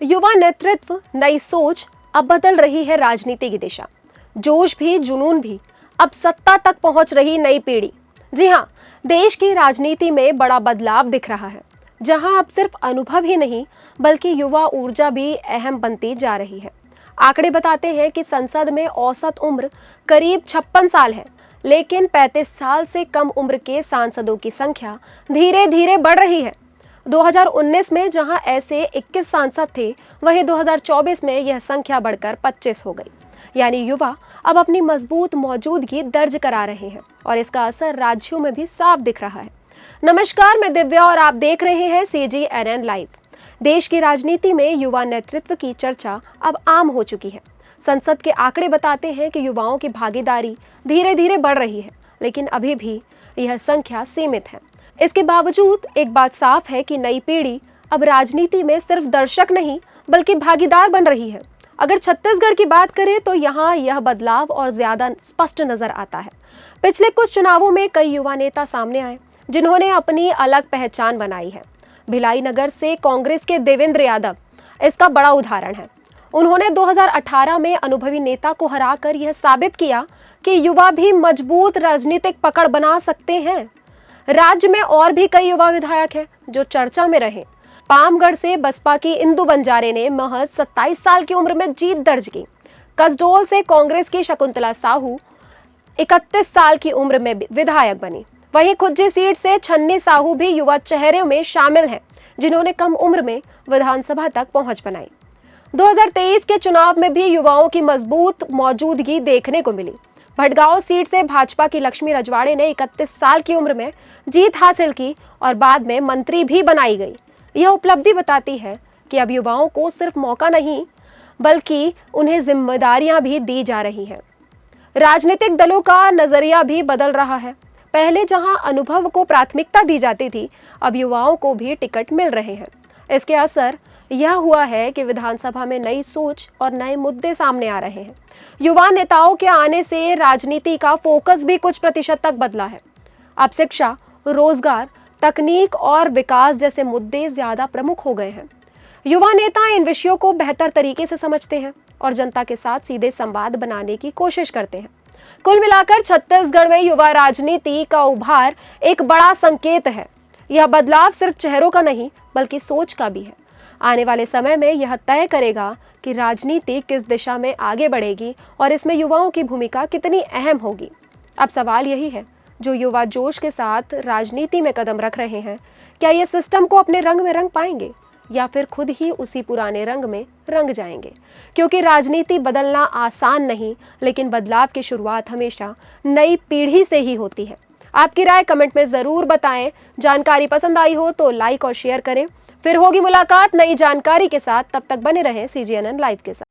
युवा नेतृत्व, नई सोच, अब बदल रही है राजनीति की दिशा। जोश भी, जुनून भी, अब सत्ता तक पहुंच रही नई पीढ़ी। जी हाँ, देश की राजनीति में बड़ा बदलाव दिख रहा है, जहां अब सिर्फ अनुभव ही नहीं बल्कि युवा ऊर्जा भी अहम बनती जा रही है। आंकड़े बताते हैं कि संसद में औसत उम्र करीब 56 साल है, लेकिन 35 साल से कम उम्र के सांसदों की संख्या धीरे धीरे बढ़ रही है। 2019 में जहां ऐसे 21 सांसद थे, वहीं 2024 में यह संख्या बढ़कर 25 हो गई। यानी युवा अब अपनी मजबूत मौजूदगी दर्ज करा रहे हैं और इसका असर राज्यों में भी साफ दिख रहा है। नमस्कार, मैं दिव्या और आप देख रहे हैं CGNN लाइव। देश की राजनीति में युवा नेतृत्व की चर्चा अब आम हो चुकी है। संसद के आंकड़े बताते हैं कि युवाओं की भागीदारी धीरे धीरे बढ़ रही है, लेकिन अभी भी यह संख्या सीमित है। इसके बावजूद एक बात साफ है कि नई पीढ़ी अब राजनीति में सिर्फ दर्शक नहीं बल्कि भागीदार बन रही है। अगर छत्तीसगढ़ की बात करें तो यहाँ यह बदलाव और ज्यादा स्पष्ट नजर आता है। पिछले कुछ चुनावों में कई युवा नेता सामने आए जिन्होंने अपनी अलग पहचान बनाई है। भिलाई नगर से कांग्रेस के देवेंद्र यादव इसका बड़ा उदाहरण है। उन्होंने 2018 में अनुभवी नेता को हराकर यह साबित किया कि युवा भी मजबूत राजनीतिक पकड़ बना सकते हैं। राज्य में और भी कई युवा विधायक हैं जो चर्चा में रहे। पामगढ़ से बसपा की इंदु बंजारे ने महज 27 साल की उम्र में जीत दर्ज की। कसडोल से कांग्रेस की शकुंतला साहू 31 साल की उम्र में विधायक बनी। वहीं खुज्जी सीट से छन्नी साहू भी युवा चेहरों में शामिल हैं, जिन्होंने कम उम्र में विधानसभा तक पहुंच बनाई। 2023 के चुनाव में भी युवाओं की मजबूत मौजूदगी देखने को मिली। भटगांव सीट से भाजपा की लक्ष्मी रजवाड़े ने 31 साल की उम्र में जीत हासिल की और बाद में मंत्री भी बनाई गई। यह उपलब्धि बताती है कि अब युवाओं को सिर्फ मौका नहीं बल्कि उन्हें जिम्मेदारियां भी दी जा रही हैं। राजनीतिक दलों का नजरिया भी बदल रहा है। पहले जहां अनुभव को प्राथमिकता दी जाती थी, अब युवाओं को भी टिकट मिल रहे हैं। इसके असर यह हुआ है कि विधानसभा में नई सोच और नए मुद्दे सामने आ रहे हैं। युवा नेताओं के आने से राजनीति का फोकस भी कुछ प्रतिशत तक बदला है। अब शिक्षा, रोजगार, तकनीक और विकास जैसे मुद्दे ज्यादा प्रमुख हो गए हैं। युवा नेता इन विषयों को बेहतर तरीके से समझते हैं और जनता के साथ सीधे संवाद बनाने की कोशिश करते हैं। कुल मिलाकर छत्तीसगढ़ में युवा राजनीति का उभार एक बड़ा संकेत है। यह बदलाव सिर्फ चेहरों का नहीं बल्कि सोच का भी है। आने वाले समय में यह तय करेगा कि राजनीति किस दिशा में आगे बढ़ेगी और इसमें युवाओं की भूमिका कितनी अहम होगी। अब सवाल यही है, जो युवा जोश के साथ राजनीति में कदम रख रहे हैं, क्या ये सिस्टम को अपने रंग में रंग पाएंगे या फिर खुद ही उसी पुराने रंग में रंग जाएंगे? क्योंकि राजनीति बदलना आसान नहीं, लेकिन बदलाव की शुरुआत हमेशा नई पीढ़ी से ही होती है। आपकी राय कमेंट में जरूर बताएं। जानकारी पसंद आई हो तो लाइक और शेयर करें। फिर होगी मुलाकात नई जानकारी के साथ। तब तक बने रहें CGNN लाइव के साथ।